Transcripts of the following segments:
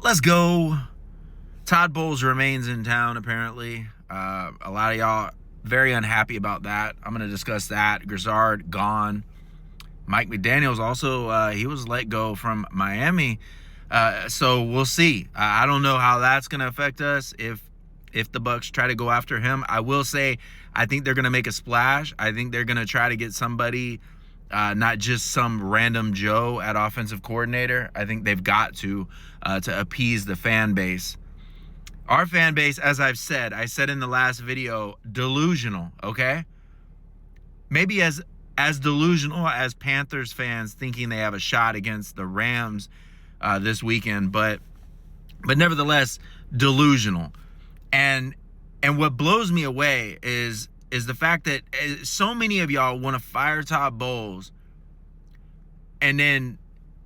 Let's go. Todd Bowles remains in town, apparently. A lot of y'all very unhappy about that. I'm going to discuss that. Grizzard gone. Mike McDaniels also, he was let go from Miami. So we'll see. I don't know how that's going to affect us if the Bucs try to go after him. I will say I think they're going to make a splash. I think they're going to try to get somebody, not just some random Joe at offensive coordinator. I think they've got to appease the fan base. Our fan base, as I said in the last video, delusional, okay? Maybe as delusional as Panthers fans thinking they have a shot against the Rams this weekend, but nevertheless delusional. And what blows me away is the fact that so many of y'all want to fire Todd Bowles, and then,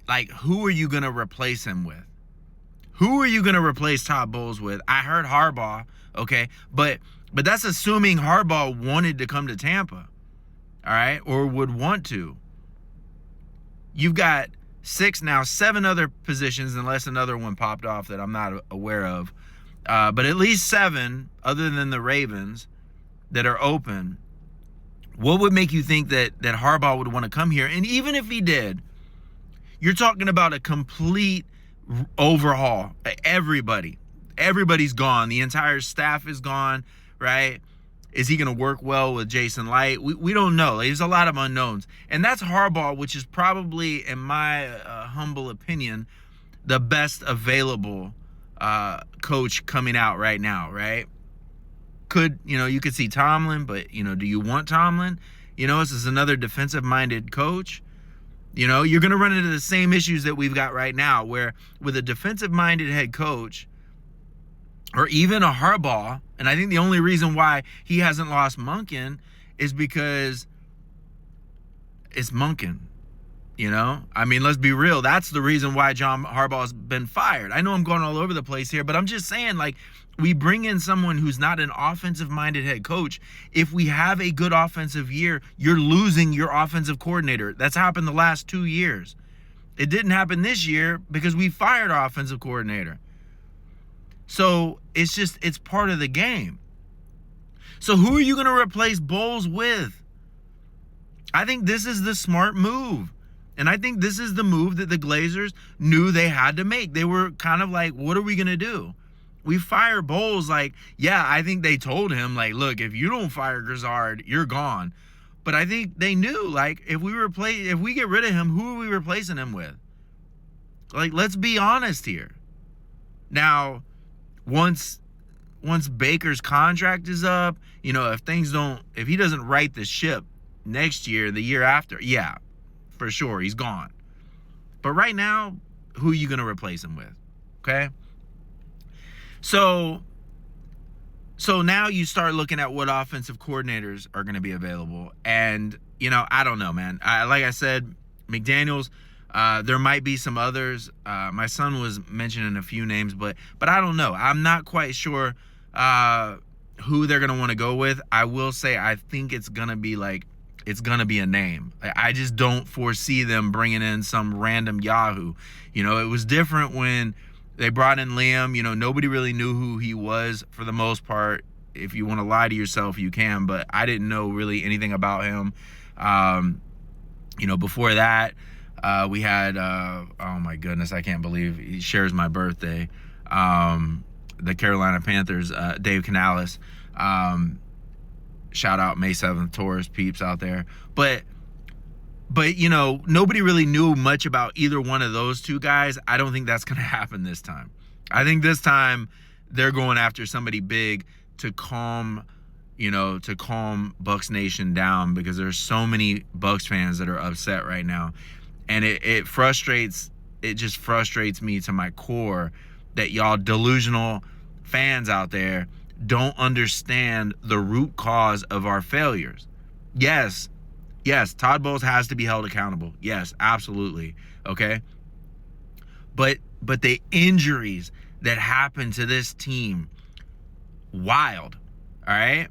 like, who are you going to replace him with? Who are you going to replace Todd Bowles with? I heard Harbaugh, okay? But that's assuming Harbaugh wanted to come to Tampa, all right, or would want to. You've got 7 other positions, unless another one popped off that I'm not aware of. But at least 7, other than the Ravens, that are open. What would make you think that Harbaugh would want to come here? And even if he did, you're talking about a complete overhaul. Everybody's gone. The entire staff is gone, right? Is he going to work well with Jason Light? We don't know. There's a lot of unknowns. And that's Harbaugh, which is probably, in my humble opinion, the best available coach coming out right now, right? You could see Tomlin, but, do you want Tomlin? This is another defensive-minded coach. You're going to run into the same issues that we've got right now, where with a defensive-minded head coach, or even a Harbaugh, and I think the only reason why he hasn't lost Monken is because it's Monken. I mean, let's be real. That's the reason why John Harbaugh's been fired. I know I'm going all over the place here, but I'm just saying, like, we bring in someone who's not an offensive-minded head coach. If we have a good offensive year, you're losing your offensive coordinator. That's happened the last 2 years. It didn't happen this year because we fired our offensive coordinator. So it's part of the game. So who are you going to replace Bowles with? I think this is the smart move. And I think this is the move that the Glazers knew they had to make. They were kind of like, what are we going to do? We fire Bowles. Like, yeah, I think they told him, like, look, if you don't fire Grizzard, you're gone. But I think they knew, like, if we get rid of him, who are we replacing him with? Like, let's be honest here. Now, once Baker's contract is up, if he doesn't right the ship next year, the year after, yeah, for sure, he's gone. But right now, who are you going to replace him with? Okay? So now you start looking at what offensive coordinators are going to be available. And, I don't know, man. Like I said, McDaniels, there might be some others. My son was mentioning a few names, but I don't know. I'm not quite sure who they're going to want to go with. I will say I think it's going to be a name. I just don't foresee them bringing in some random Yahoo. It was different when they brought in Liam. Nobody really knew who he was for the most part. If you want to lie to yourself, you can, but I didn't know really anything about him. Before that, we had, oh my goodness, I can't believe he shares my birthday. The Carolina Panthers, Dave Canales. Shout out May 7th Taurus peeps out there. But nobody really knew much about either one of those two guys. I don't think that's going to happen this time. I think this time they're going after somebody big to calm Bucs Nation down, because there's so many Bucs fans that are upset right now. And it just frustrates me to my core that y'all delusional fans out there don't understand the root cause of our failures. Yes, Todd Bowles has to be held accountable. Yes, absolutely. Okay. But the injuries that happened to this team, wild. All right.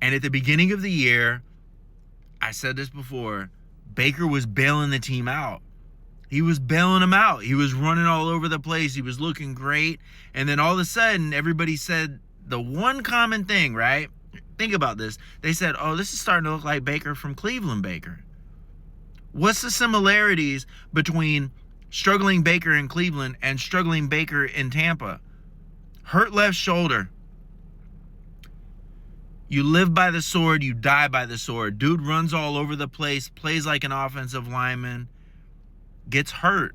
And at the beginning of the year, I said this before, Baker was bailing the team out. He was bailing them out. He was running all over the place. He was looking great. And then all of a sudden, everybody said the one common thing, right? Think about this. They said, oh, this is starting to look like Baker from Cleveland Baker. What's the similarities between struggling Baker in Cleveland and struggling Baker in Tampa? Hurt left shoulder. You live by the sword, you die by the sword. Dude runs all over the place, plays like an offensive lineman, gets hurt.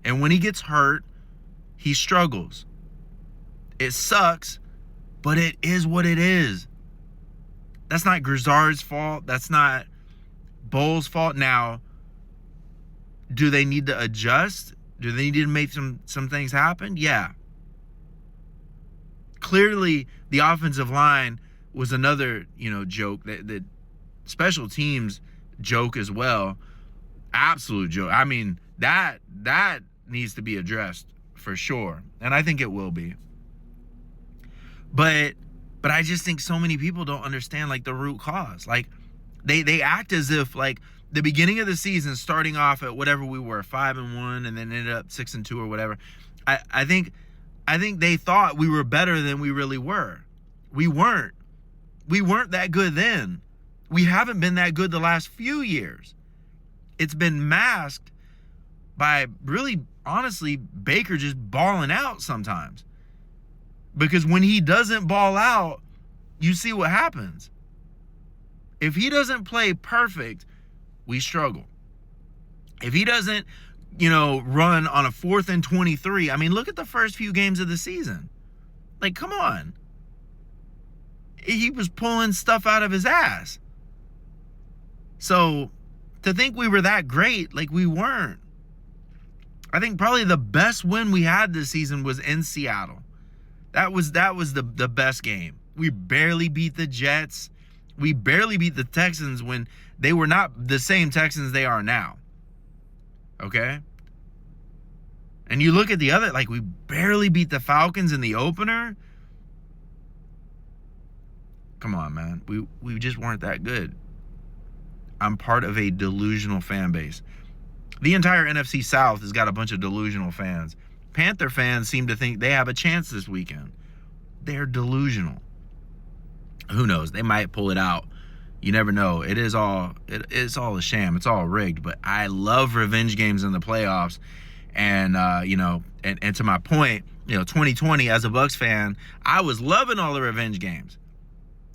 And when he gets hurt, he struggles. It sucks, but it is what it is. That's not Grizzard's fault. That's not Bowles' fault. Now, do they need to adjust? Do they need to make some things happen? Yeah. Clearly, the offensive line was another, joke. That special teams joke as well. Absolute joke. I mean, that needs to be addressed for sure. And I think it will be. But I just think so many people don't understand, like, the root cause. Like, they act as if, like, the beginning of the season, starting off at whatever we were, 5-1, and then ended up 6-2 or whatever. I think they thought we were better than we really were. We weren't. We weren't that good then. We haven't been that good the last few years. It's been masked by, really, honestly, Baker just balling out sometimes. Because when he doesn't ball out, you see what happens. If he doesn't play perfect, we struggle. If he doesn't, run on a 4th and 23, I mean, look at the first few games of the season. Like, come on. He was pulling stuff out of his ass. So, to think we were that great, like, we weren't. I think probably the best win we had this season was in Seattle. That was the best game. We barely beat the Jets. We barely beat the Texans when they were not the same Texans they are now. Okay? And you look at the other, like, we barely beat the Falcons in the opener. Come on, man. We just weren't that good. I'm part of a delusional fan base. The entire NFC South has got a bunch of delusional fans. Panther fans seem to think they have a chance this weekend. They're delusional. Who knows? They might pull it out. You never know. It's all a sham. It's all rigged. But I love revenge games in the playoffs. And and to my point, 2020 as a Bucs fan, I was loving all the revenge games.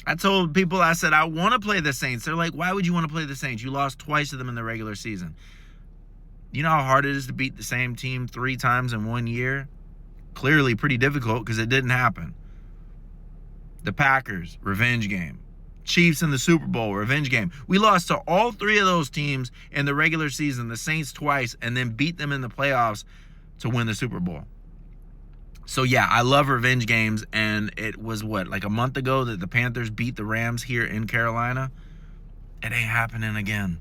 I told people, I said, I want to play the Saints. They're like, why would you want to play the Saints? You lost twice to them in the regular season. You know how hard it is to beat the same team 3 times in 1 year? Clearly pretty difficult because it didn't happen. The Packers, revenge game. Chiefs in the Super Bowl, revenge game. We lost to all 3 of those teams in the regular season, the Saints twice, and then beat them in the playoffs to win the Super Bowl. So, yeah, I love revenge games, and it was, like a month ago that the Panthers beat the Rams here in Carolina? It ain't happening again.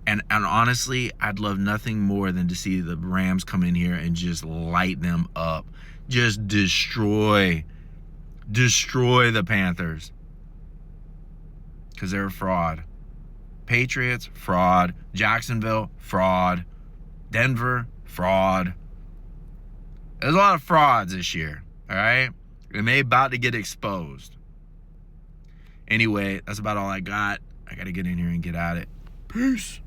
And honestly, I'd love nothing more than to see the Rams come in here and just light them up. Just destroy the Panthers. Because they're a fraud. Patriots, fraud. Jacksonville, fraud. Denver, fraud. There's a lot of frauds this year, all right? And they about to get exposed. Anyway, that's about all I got. I got to get in here and get at it. Peace.